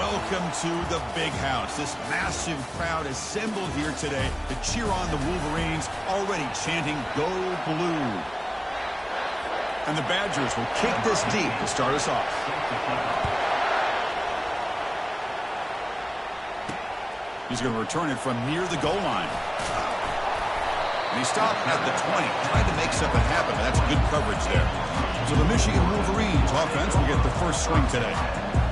Welcome to the big house. This massive crowd assembled here today to cheer on the Wolverines, already chanting, "Go Blue." And the Badgers will kick this deep to start us off. He's going to return it from near the goal line. And he stopped at the 20, tried to make something happen. That's good coverage there. So the Michigan Wolverines offense will get the first swing today.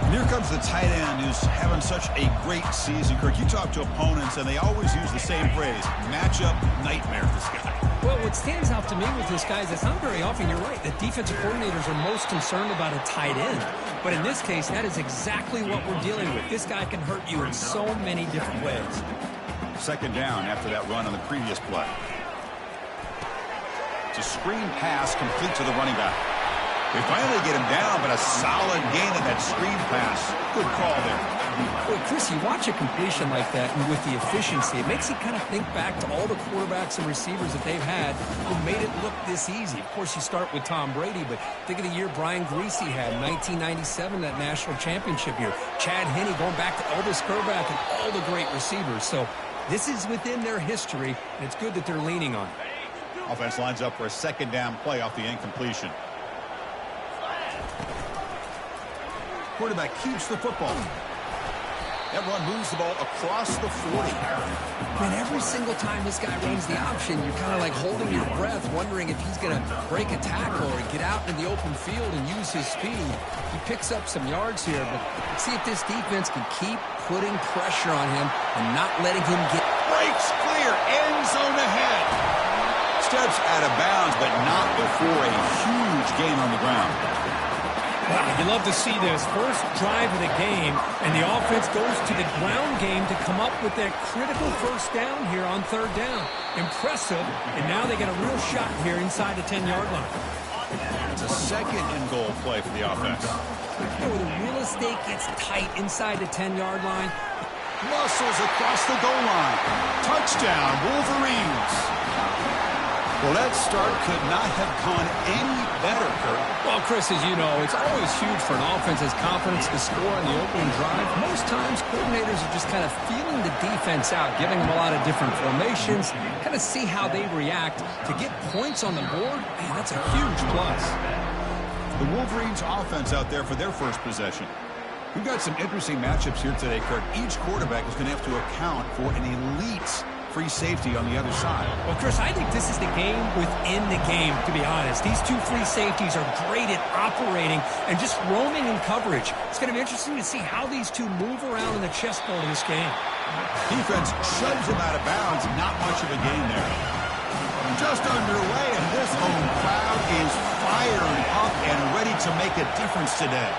And here comes the tight end who's having such a great season. Kirk, you talk to opponents, and they always use the same phrase, matchup nightmare, this guy. Well, what stands out to me with this guy is it's not very often, you're right, that defensive coordinators are most concerned about a tight end. But in this case, that is exactly what we're dealing with. This guy can hurt you in so many different ways. Second down after that run on the previous play. It's a screen pass complete to the running back. They finally get him down, but a solid gain of that screen pass. Good call there. Well, Chris, you watch a completion like that, and with the efficiency, it makes you kind of think back to all the quarterbacks and receivers that they've had who made it look this easy. Of course, you start with Tom Brady, but think of the year Brian Griese had in 1997, that national championship year. Chad Henne going back to Elvis Grbac and all the great receivers. So this is within their history, and it's good that they're leaning on it. Offense lines up for a second down play off the incompletion. Quarterback keeps the football. That run moves the ball across the 40. Man, every single time this guy runs the option, you're kind of like holding your breath, wondering if he's going to break a tackle or get out in the open field and use his speed. He picks up some yards here, but let's see if this defense can keep putting pressure on him and not letting him get... Breaks clear, end zone ahead. Steps out of bounds, but not before a huge gain on the ground. Wow, you love to see this. First drive of the game, and the offense goes to the ground game to come up with that critical first down here on third down. Impressive, and now they get a real shot here inside the 10-yard line. It's a second and goal play for the offense. You know, where the real estate gets tight inside the 10-yard line. Muscles across the goal line. Touchdown, Wolverines. Well, that start could not have gone any better, Kurt. Well, Chris, as you know, it's always huge for an offense has confidence to score on the opening drive. Most times, coordinators are just kind of feeling the defense out, giving them a lot of different formations, kind of see how they react. To get points on the board, man, that's a huge plus. The Wolverines offense out there for their first possession. We've got some interesting matchups here today, Kurt. Each quarterback is going to have to account for an elite free safety on the other side. Well, Chris, I think this is the game within the game, to be honest. These two free safeties are great at operating and just roaming in coverage. It's going to be interesting to see how these two move around in the chessboard of this game. Defense shoves him out of bounds. Not much of a gain there. Just underway, and this home crowd is fired up and ready to make a difference today.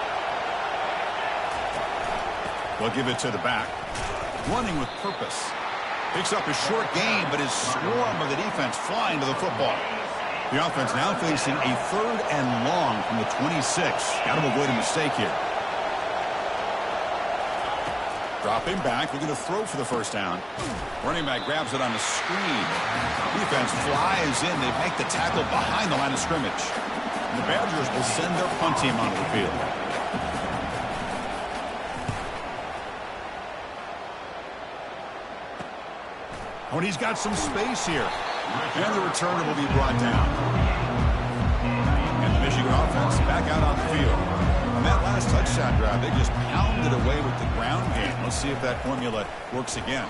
They'll give it to the back. Running with purpose. Picks up a short gain, but his swarm of the defense flying to the football. The offense now facing a third and long from the 26. Got to avoid a mistake here. Dropping back, looking to throw for the first down. Running back grabs it on the screen. Defense flies in. They make the tackle behind the line of scrimmage. And the Badgers will send their punt team onto the field. Oh, and he's got some space here. And the returner will be brought down. And the Michigan offense back out on the field. On that last touchdown drive, they just pounded away with the ground game. Let's see if that formula works again.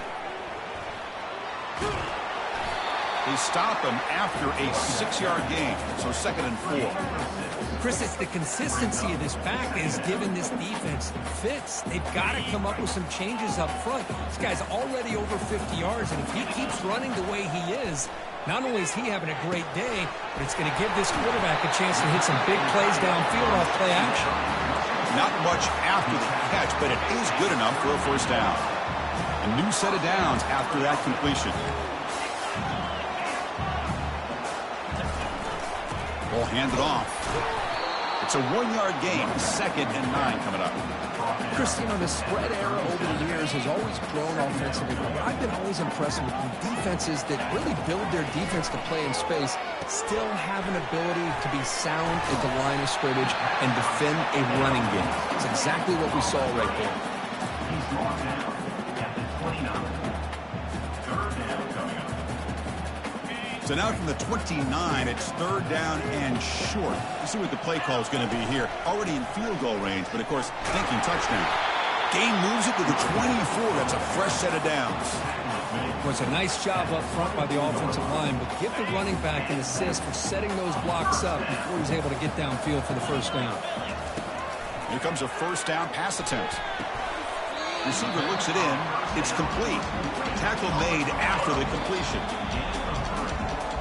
They stop him after a 6-yard gain, so 2nd and 4. Chris, it's the consistency of this back that has given this defense fits. They've got to come up with some changes up front. This guy's already over 50 yards, and if he keeps running the way he is, not only is he having a great day, but it's going to give this quarterback a chance to hit some big plays downfield off play action. Not much after the catch, but it is good enough for a first down. A new set of downs after that completion. Ball handed off. It's a 1-yard gain. 2nd and 9 coming up. Chris, you know, the spread era over the years has always grown offensively, but I've been always impressed with the defenses that really build their defense to play in space, still have an ability to be sound at the line of scrimmage and defend a running game. It's exactly what we saw right there. So now from the 29, it's third down and short. Let's see what the play call is going to be here. Already in field goal range, but of course, thinking touchdown. Gain moves it to the 24. That's a fresh set of downs. It was a nice job up front by the offensive line, but give the running back an assist for setting those blocks up before he's able to get downfield for the first down. Here comes a first down pass attempt. Receiver looks it in. It's complete. Tackle made after the completion.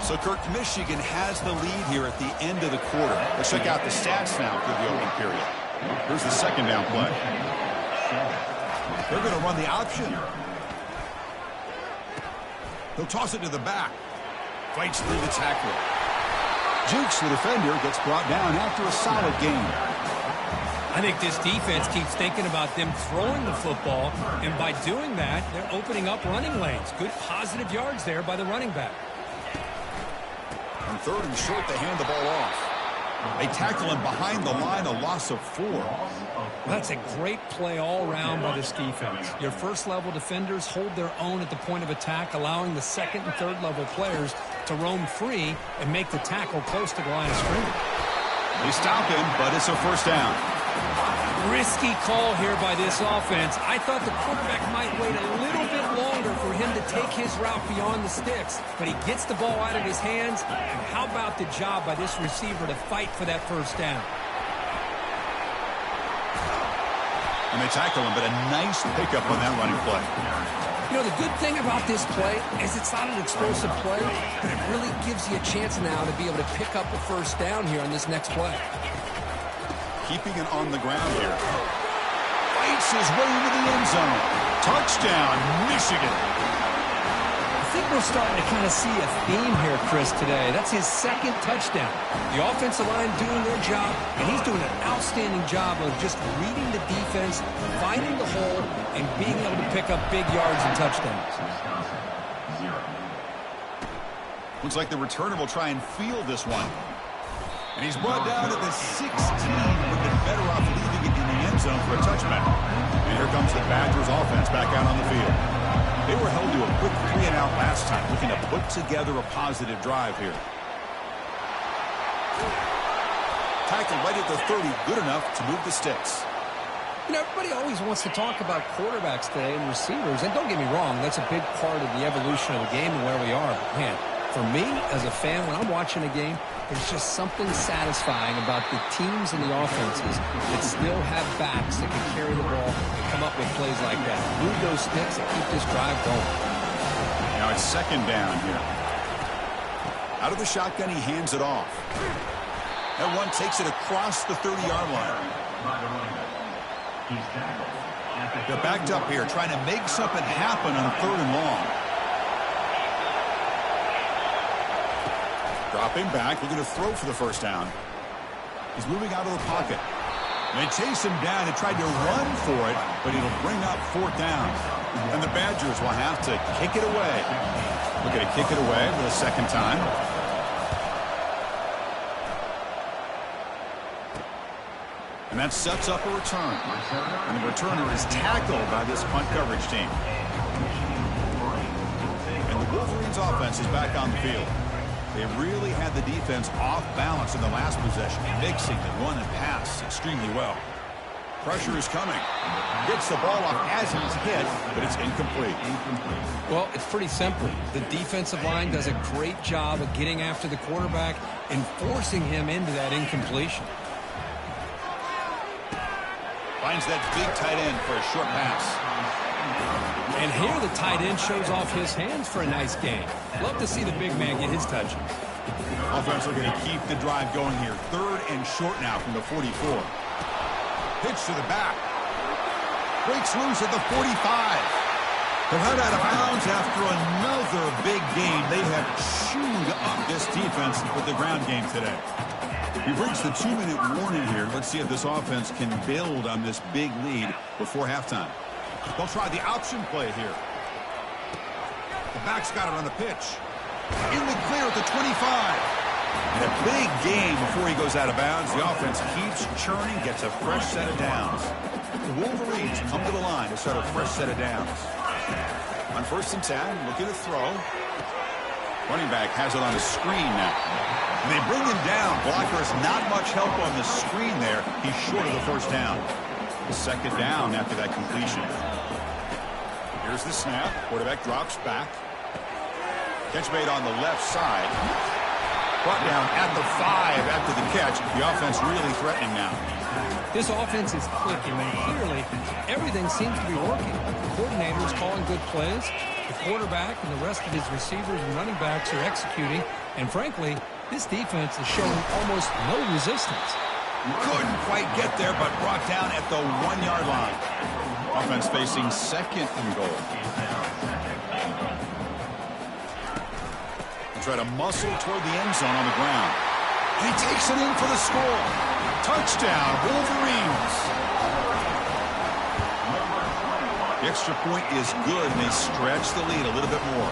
So, Kirk, Michigan has the lead here at the end of the quarter. Let's check out the stats now through the opening period. Here's the second down play. They're going to run the option. He'll toss it to the back. Fights through the tackle. Jukes the defender, gets brought down after a solid gain. I think this defense keeps thinking about them throwing the football, and by doing that, they're opening up running lanes. Good positive yards there by the running back. On third and short, they hand the ball off. They tackle him behind the line, a loss of 4. That's a great play all around by this defense. Your first-level defenders hold their own at the point of attack, allowing the second and third-level players to roam free and make the tackle close to the line of scrimmage. They stop him, but it's a first down. Risky call here by this offense. I thought the quarterback might wait a little bit longer for him to take his route beyond the sticks, but he gets the ball out of his hands. And how about the job by this receiver to fight for that first down? And they tackle him, but a nice pickup on that running play. You know, the good thing about this play is it's not an explosive play, but it really gives you a chance now to be able to pick up a first down here on this next play. Keeping it on the ground here. Fights his way into the end zone. Touchdown, Michigan. I think we're starting to kind of see a theme here, Chris, today. That's his second touchdown. The offensive line doing their job, and he's doing an outstanding job of just reading the defense, finding the hole, and being able to pick up big yards and touchdowns. Looks like the returner will try and field this one. And he's brought down at the 16. Would have been better off leaving it in the end zone for a touchback. And here comes the Badgers offense back out on the field. They were held to a quick 3-and-out last time, looking to put together a positive drive here. Tackle right at the 30, good enough to move the sticks. You know, everybody always wants to talk about quarterbacks today and receivers. And don't get me wrong, that's a big part of the evolution of the game and where we are. But, man, for me, as a fan, when I'm watching a game, there's just something satisfying about the teams and the offenses that still have backs that can carry the ball and come up with plays like that. Move those sticks and keep this drive going. Now it's second down here. Out of the shotgun, he hands it off. That one takes it across the 30-yard line. They're backed up here, trying to make something happen on third and long. Dropping back, looking to throw for the first down. He's moving out of the pocket. They chase him down and tried to run for it, but it'll bring up fourth down. And the Badgers will have to kick it away. We're going to kick it away for the second time. And that sets up a return. And the returner is tackled by this punt coverage team. And the Wolverines offense is back on the field. They really had the defense off balance in the last possession, mixing the run and pass extremely well. Pressure is coming. Gets the ball off as he's hit, but it's incomplete. Well, it's pretty simple. The defensive line does a great job of getting after the quarterback and forcing him into that incompletion. Finds that big tight end for a short pass. And here the tight end shows off his hands for a nice gain. Love to see the big man get his touches. Offense looking to keep the drive going here. Third and short now from the 44. Pitch to the back. Breaks loose at the 45. They're head out of bounds after another big gain. They have chewed up this defense with the ground game today. We've reached the 2-minute warning here. Let's see if this offense can build on this big lead before halftime. They'll try the option play here. The back's got it on the pitch. In the clear at the 25. And a big gain before he goes out of bounds. The offense keeps churning, gets a fresh set of downs. The Wolverines come to the line to start a fresh set of downs. On 1st and 10, looking to throw. Running back has it on the screen now. And they bring him down. Blocker has not much help on the screen there. He's short of the first down. 2nd down after that completion. Here's the snap. Quarterback drops back. Catch made on the left side. Brought down at the 5 after the catch. The offense really threatening now. This offense is clicking, and clearly everything seems to be working. The coordinator is calling good plays. The quarterback and the rest of his receivers and running backs are executing. And frankly, this defense is showing almost no resistance. Couldn't quite get there, but brought down at the 1-yard line. Offense facing 2nd and goal. Try to muscle toward the end zone on the ground. And he takes it in for the score. Touchdown, Wolverines. The extra point is good, and they stretch the lead a little bit more.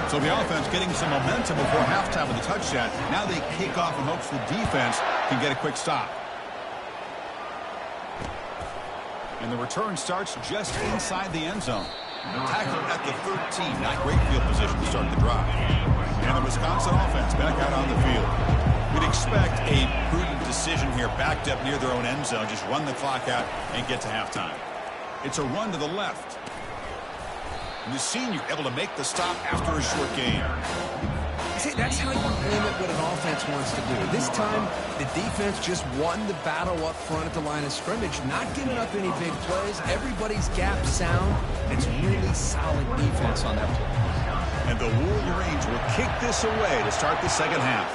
So the offense getting some momentum before halftime with the touchdown. Now they kick off in hopes the defense can get a quick stop. And the return starts just inside the end zone. Tackle at the 13. Not great field position to start the drive. And the Wisconsin offense back out on the field. We'd expect a prudent decision here, backed up near their own end zone. Just run the clock out and get to halftime. It's a run to the left. And the senior able to make the stop after a short gain. See, that's how you limit what an offense wants to do. This time, the defense just won the battle up front at the line of scrimmage, not giving up any big plays. Everybody's gap sound. It's really solid defense on that play. And the Wolverines will kick this away to start the second half.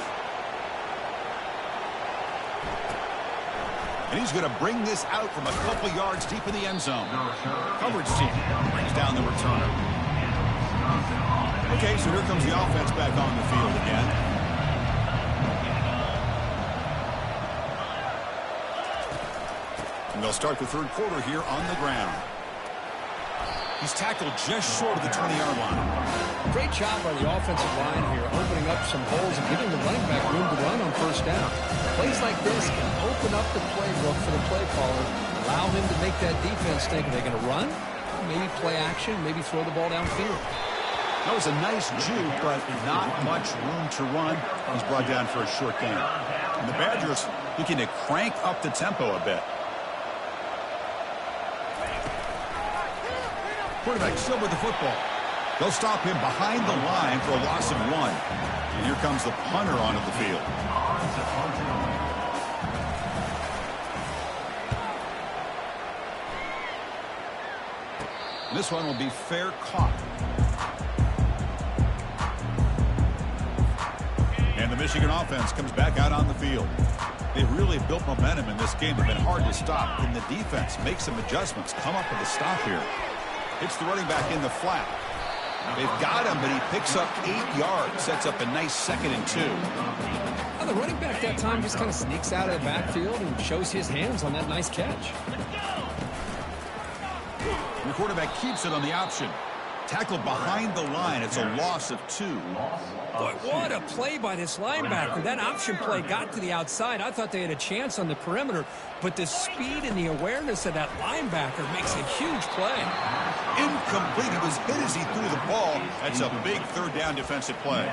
And he's going to bring this out from a couple yards deep in the end zone. Coverage team brings down the returner. Okay, so here comes the offense back on the field again. And they'll start the 3rd quarter here on the ground. He's tackled just short of the 20-yard line. Great job by the offensive line here, opening up some holes and giving the running back room to run on 1st down. Plays like this can open up the playbook for the play caller, allow him to make that defense think, are they going to run? Maybe play action, maybe throw the ball downfield. That was a nice juke, but not much room to run. He's brought down for a short gain. And the Badgers looking to crank up the tempo a bit. Quarterback still with the football. They'll stop him behind the line for a loss of 1. And here comes the punter onto the field. And this one will be fair caught. And the Michigan offense comes back out on the field. They've really built momentum in this game. They've been hard to stop. And the defense makes some adjustments. Come up with a stop here. It's the running back in the flat. They've got him, but he picks up 8 yards. Sets up a nice 2nd and 2. Well, the running back that time just kind of sneaks out of the backfield and shows his hands on that nice catch. And the quarterback keeps it on the option. Tackled behind the line. It's a loss of 2. Boy, what a play by this linebacker. That option play got to the outside. I thought they had a chance on the perimeter, but the speed and the awareness of that linebacker makes a huge play. Incomplete. He was hit as he threw the ball. That's a big 3rd down defensive play.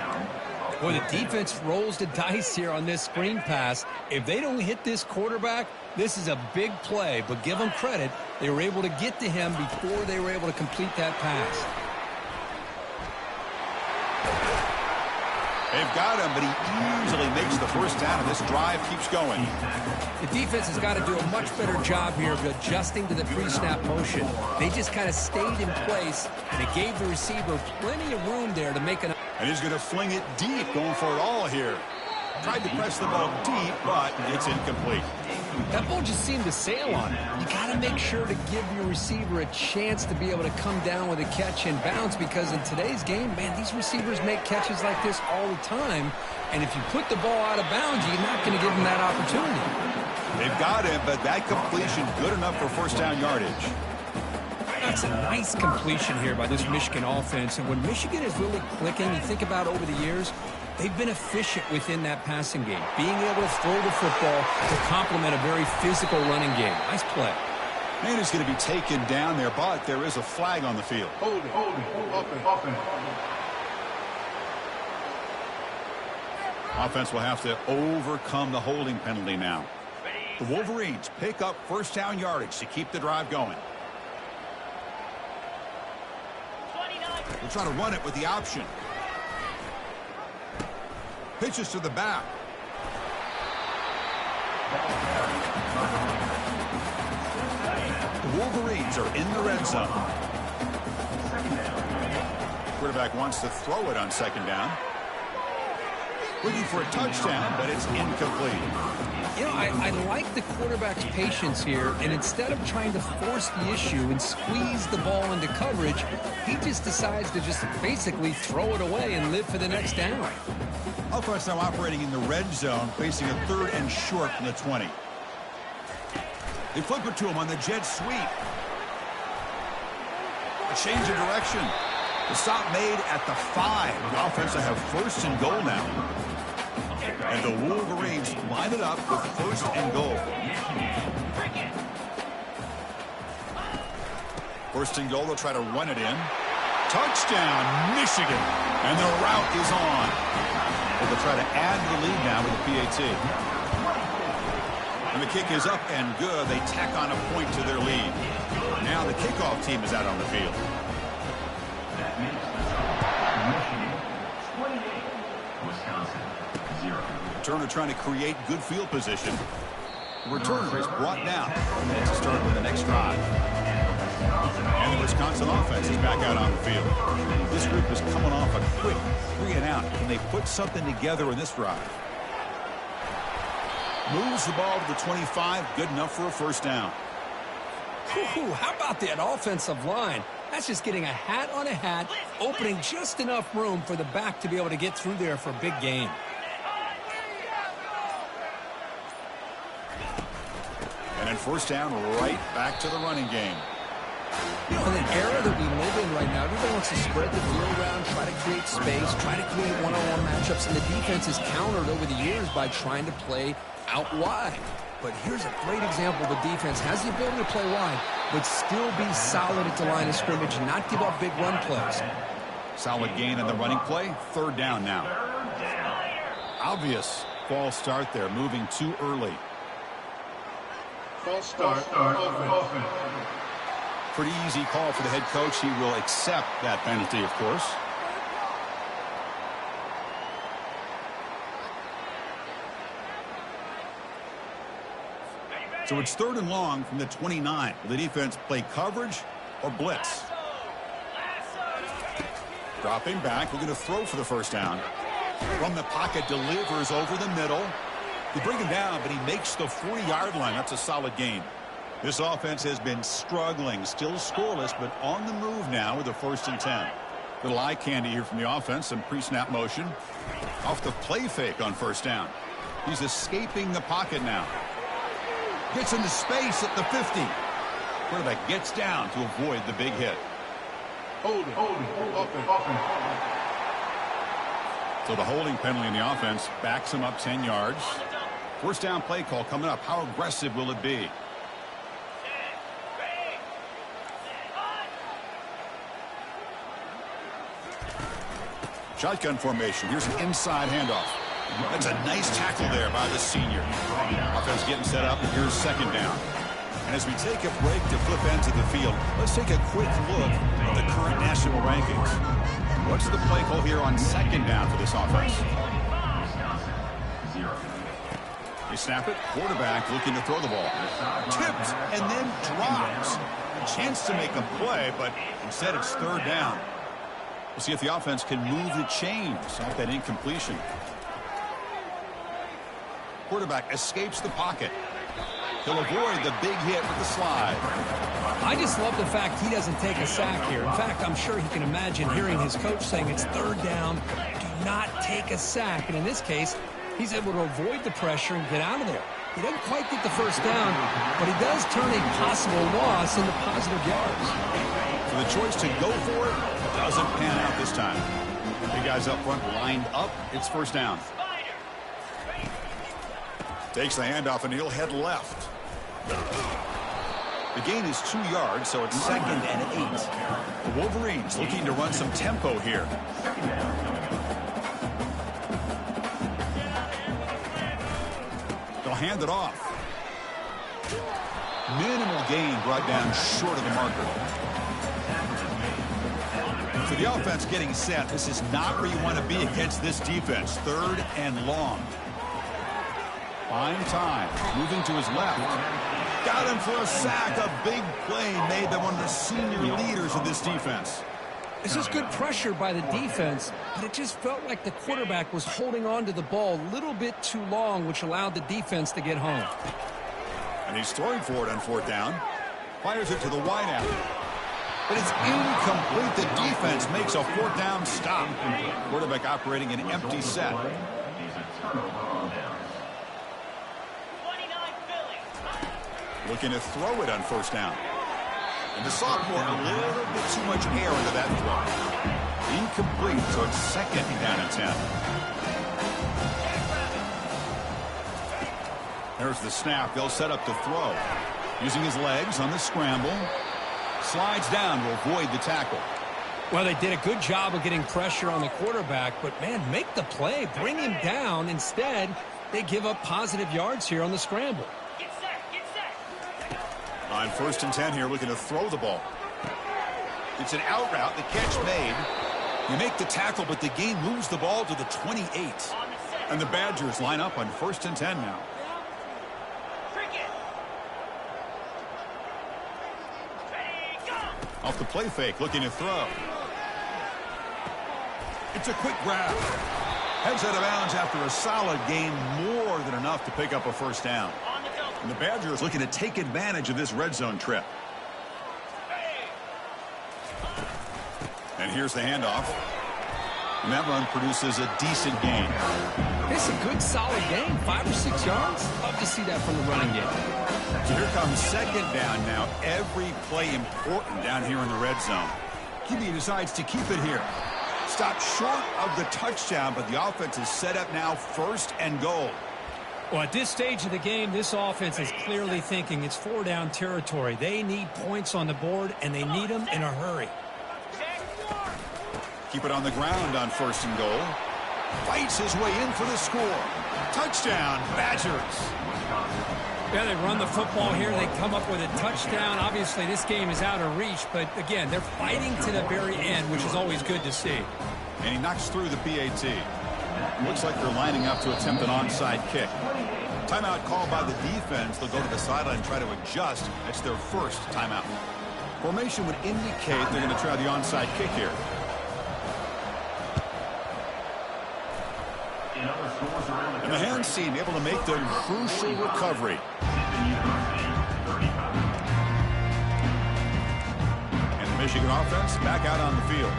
Boy, the defense rolls the dice here on this screen pass. If they don't hit this quarterback, this is a big play, but give them credit. They were able to get to him before they were able to complete that pass. They've got him, but he easily makes the first down, and this drive keeps going. The defense has got to do a much better job here of adjusting to the pre-snap motion. They just kind of stayed in place, and it gave the receiver plenty of room there to make an... And he's going to fling it deep, going for it all here. Tried to press the ball deep, but it's incomplete. That ball just seemed to sail on it. You got to make sure to give your receiver a chance to be able to come down with a catch and bounce, because in today's game, man, these receivers make catches like this all the time. And if you put the ball out of bounds, you're not going to give them that opportunity. They've got him, but that completion good enough for 1st down yardage. That's a nice completion here by this Michigan offense. And when Michigan is really clicking, you think about over the years, they've been efficient within that passing game, being able to throw the football to complement a very physical running game. Nice play. And he's going to be taken down there, but there is a flag on the field. Hold it. Offense will have to overcome the holding penalty now. The Wolverines pick up first down yardage to keep the drive going. We'll try to run it with the option. Pitches to the back. The Wolverines are in the red zone. Quarterback wants to throw it on second down. Looking for a touchdown, but it's incomplete. You know, I like the quarterback's patience here, and instead of trying to force the issue and squeeze the ball into coverage, he just decides to just basically throw it away and live for the next down. Offense now operating in the red zone, facing a 3rd and short from the 20. They flip it to him on the jet sweep. A change of direction. The stop made at the 5. The offense will have 1st and goal now. And the Wolverines line it up with 1st and goal. 1st and goal, they'll try to run it in. Touchdown, Michigan. And the route is on. But they'll try to add to the lead now with the PAT. And the kick is up and good. They tack on a point to their lead. Now the kickoff team is out on the field. Returner trying to create good field position. The returner is brought down. To start with the next drive. And the Wisconsin offense is back out on the field. This group is coming off a quick 3 and out. Can they put something together in this drive? Moves the ball to the 25. Good enough for a first down. Ooh, how about that offensive line? That's just getting a hat on a hat, opening just enough room for the back to be able to get through there for a big gain. And then first down, right back to the running game. You know, in an era that we live in right now, everybody wants to spread the field around, try to create space, try to create one-on-one matchups, and the defense is countered over the years by trying to play out wide. But here's a great example. The defense has the ability to play wide, but still be solid at the line of scrimmage and not give up big run plays. Solid gain on the running play. 3rd down now. Obvious false start there, moving too early. False start. Pretty easy call for the head coach. He will accept that penalty, of course. So it's 3rd and long from the 29. Will the defense play coverage or blitz? Dropping back, looking to throw for the first down. From the pocket, delivers over the middle. They bring him down, but he makes the 40-yard line. That's a solid gain. This offense has been struggling, still scoreless, but on the move now with a 1st and 10. Little eye candy here from the offense, some pre-snap motion. Off the play fake on first down. He's escaping the pocket now. Gets into space at the 50. Quarterback gets down to avoid the big hit. Hold it. So the holding penalty in the offense backs him up 10 yards. First down play call coming up. How aggressive will it be? Shotgun formation. Here's an inside handoff. That's a nice tackle there by the senior. Offense getting set up. Here's second down. And as we take a break to flip into the field, let's take a quick look at the current national rankings. What's the play call here on second down for this offense? They snap it. Quarterback looking to throw the ball. Tipped and then drops. A chance to make a play, but instead it's 3rd down. We'll see if the offense can move the chains off that incompletion. Quarterback escapes the pocket. He'll avoid the big hit with the slide. I just love the fact he doesn't take a sack here. In fact, I'm sure he can imagine hearing his coach saying it's 3rd down, do not take a sack. And in this case, he's able to avoid the pressure and get out of there. He doesn't quite get the first down, but he does turn a possible loss into positive yards. So the choice to go for it doesn't pan out this time. The guys up front lined up. It's first down. Takes the handoff, and he'll head left. The gain is 2 yards, so it's 2nd and 8. The Wolverines looking to run some tempo here. They'll hand it off. Minimal gain brought down short of the marker. So the offense getting set. This is not where you want to be against this defense. 3rd and long. Fine time. Moving to his left. Got him for a sack. A big play made by one of the senior leaders of this defense. This is good pressure by the defense, but it just felt like the quarterback was holding on to the ball a little bit too long, which allowed the defense to get home. And he's throwing for it on 4th down. Fires it to the wideout. But it's incomplete. The defense makes a 4th down stop. Quarterback operating an empty set. Looking to throw it on 1st down. And the sophomore, a little bit too much air into that throw. Incomplete, so it's 2nd down and 10. There's the snap. They'll set up the throw. Using his legs on the scramble. Slides down to avoid the tackle. Well, they did a good job of getting pressure on the quarterback, but, man, make the play. Bring him down. Instead, they give up positive yards here on the scramble. On 1st and 10 here, looking to throw the ball. It's an out route. The catch made. You make the tackle, but the gain moves the ball to the 28. And the Badgers line up on 1st and 10 now. Off the play fake, looking to throw. It's a quick grab. Heads out of bounds after a solid gain, more than enough to pick up a 1st down. And the Badgers looking to take advantage of this red zone trip. And here's the handoff. And that run produces a decent gain. It's a good, solid gain. 5 or 6 yards. Love to see that from the running game. So here comes 2nd down now. Every play important down here in the red zone. QB decides to keep it here. Stopped short of the touchdown, but the offense is set up now 1st and goal. Well, at this stage of the game, this offense is clearly thinking it's 4-down territory. They need points on the board, and they need them in a hurry. Keep it on the ground on 1st and goal. Fights his way in for the score. Touchdown, Badgers. Yeah, they run the football here. They come up with a touchdown. Obviously, this game is out of reach, but again, they're fighting to the very end, which is always good to see. And he knocks through the PAT. Looks like they're lining up to attempt an onside kick. Timeout called by the defense. They'll go to the sideline and try to adjust. That's their 1st timeout. Formation would indicate they're going to try the onside kick here. And the hands team able to make the crucial recovery. And the Michigan offense back out on the field.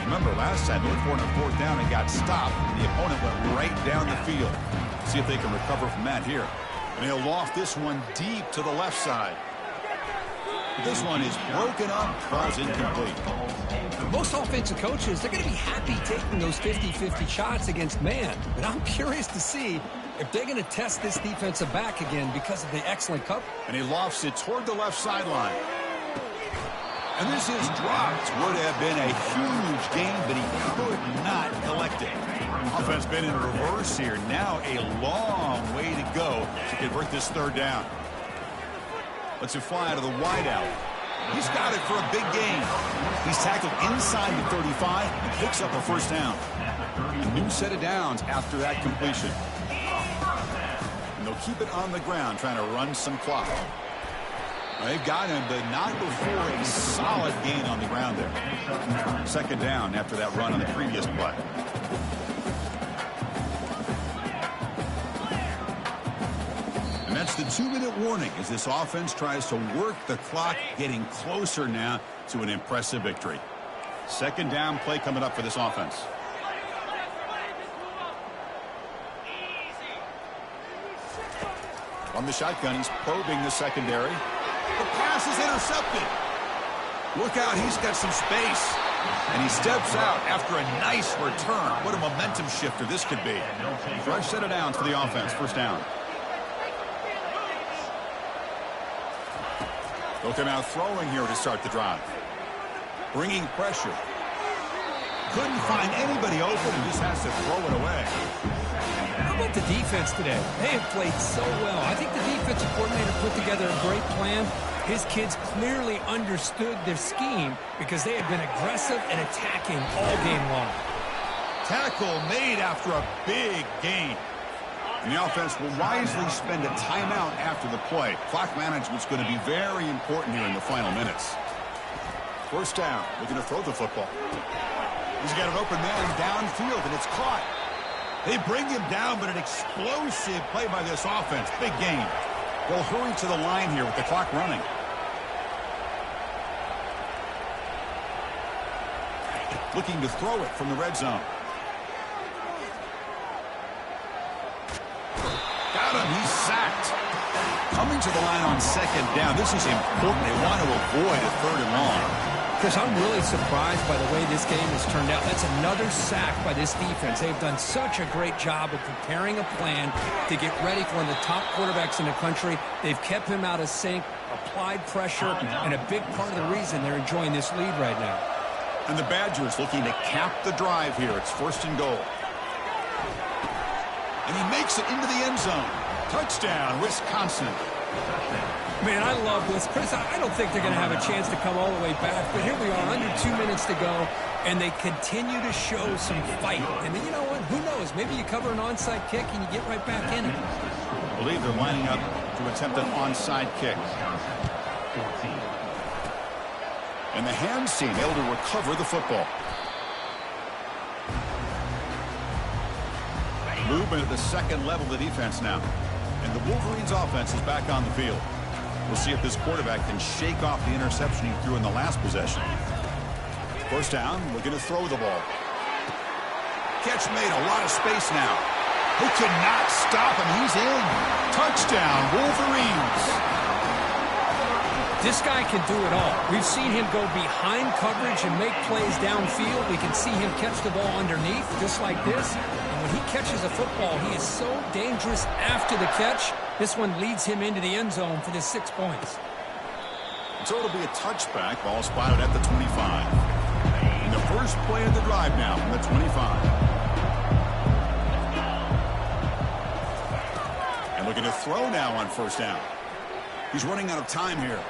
Remember, last time they went for it on 4th down and got stopped, and the opponent went right down the field. See if they can recover from that here. And he'll loft this one deep to the left side. This one is broken up, falls incomplete. Most offensive coaches, they're going to be happy taking those 50-50 shots against man. But I'm curious to see if they're going to test this defensive back again because of the excellent cover. And he lofts it toward the left sideline. And this is dropped. Would have been a huge gain, but he could not collect it. Offense been in reverse here. Now a long way to go to convert this 3rd down. Lets it fly out of the wideout. He's got it for a big gain. He's tackled inside the 35 and picks up a 1st down. A new set of downs after that completion. And they'll keep it on the ground, trying to run some clock. They've got him, but not before a solid gain on the ground there. 2nd down after that run on the previous play. And that's the 2-minute warning as this offense tries to work the clock, getting closer now to an impressive victory. 2nd down play coming up for this offense. From the shotgun, he's probing the secondary. The pass is intercepted. Look out, he's got some space. And he steps out after a nice return. What a momentum shifter this could be. Fresh set of downs for the offense. First down. They'll come out throwing here to start the drive. Bringing pressure. Couldn't find anybody open and just has to throw it away. How about the defense today? They have played so well. I think the defensive coordinator put together a great plan. His kids clearly understood their scheme because they had been aggressive and attacking all game long. Tackle made after a big gain. And the offense will wisely spend a timeout after the play. Clock management's going to be very important here in the final minutes. First down. Looking to throw the football. He's got an open man downfield, and it's caught. They bring him down, but an explosive play by this offense. Big gain. They'll hurry to the line here with the clock running. Looking to throw it from the red zone. Got him. He's sacked. Coming to the line on second down. This is important. They want to avoid a third and long. Chris, I'm really surprised by the way this game has turned out. That's another sack by this defense. They've done such a great job of preparing a plan to get ready for one of the top quarterbacks in the country. They've kept him out of sync, applied pressure, and a big part of the reason they're enjoying this lead right now. And the Badgers looking to cap the drive here. It's first and goal. And he makes it into the end zone. Touchdown, Wisconsin. Man, I love this. Chris, I don't think they're going to have a chance to come all the way back, but here we are, under 2 minutes to go, and they continue to show some fight. And then, you know what? Who knows? Maybe you cover an onside kick and you get right back in it. I believe they're lining up to attempt an onside kick. And the hands team able to recover the football. Movement at the second level of the defense now. And the Wolverines offense is back on the field. We'll see if this quarterback can shake off the interception he threw in the last possession. First down, looking to throw the ball. Catch made, a lot of space now. He cannot stop him. He's in. Touchdown, Wolverines. This guy can do it all. We've seen him go behind coverage and make plays downfield. We can see him catch the ball underneath, just like this. And when he catches a football, he is so dangerous after the catch. This one leads him into the end zone for the 6 points. So it'll be a touchback. Ball spotted at the 25. And the first play of the drive now from the 25. And looking to throw now on first down. He's running out of time here.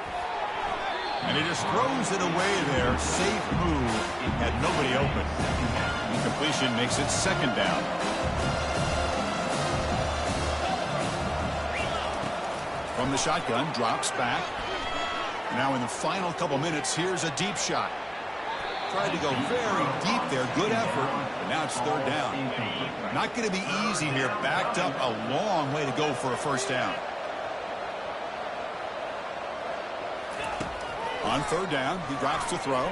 And he just throws it away there. Safe move. Had nobody open. And the completion makes it second down. From the shotgun, drops back. Now in the final couple minutes, here's a deep shot. Tried to go very deep there. Good effort. But now it's third down. Not going to be easy here. Backed up a long way to go for a first down. On third down, he drops to throw.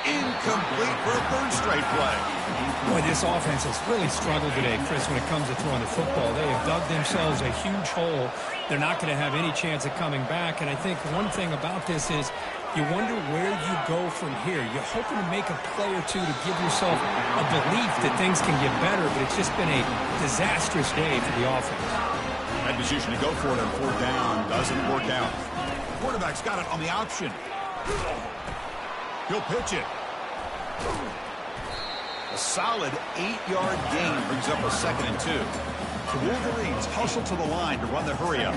Incomplete for a third straight play. Boy, this offense has really struggled today, Chris, when it comes to throwing the football. They have dug themselves a huge hole. They're not going to have any chance of coming back. And I think one thing about this is you wonder where you go from here. You're hoping to make a play or two to give yourself a belief that things can get better, but it's just been a disastrous day for the offense. That decision to go for it on fourth down doesn't work out. Quarterback's got it on the option. He'll pitch it. A solid 8-yard gain brings up a 2nd and 2. The Wolverines hustle to the line to run the hurry-up.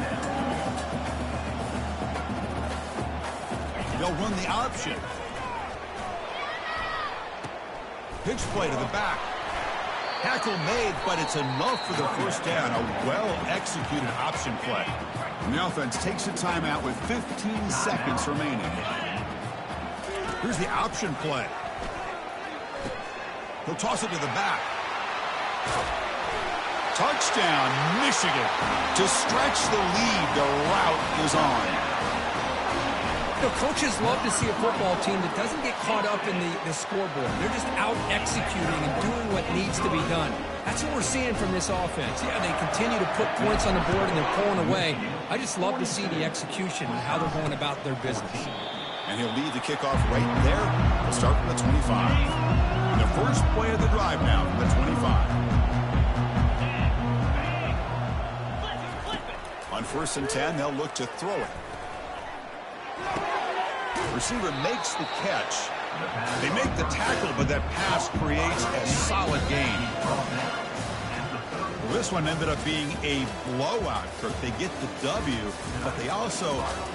They'll run the option. Pitch play to the back. Tackle made, but it's enough for the first down. A well-executed option play. And the offense takes a timeout with 15 seconds remaining. Here's the option play. He'll toss it to the back. Touchdown, Michigan. To stretch the lead, the route is on. You know, coaches love to see a football team that doesn't get caught up in the scoreboard. They're just out executing and doing what needs to be done. That's what we're seeing from this offense. Yeah, they continue to put points on the board and they're pulling away. I just love to see the execution and how they're going about their business. And he'll lead the kickoff right there. They'll start from the 25. And the first play of the drive now from the 25. On 1st and 10, they'll look to throw it. Receiver makes the catch. They make the tackle, but that pass creates a solid gain. Well, this one ended up being a blowout, Kirk. They get the W, but they also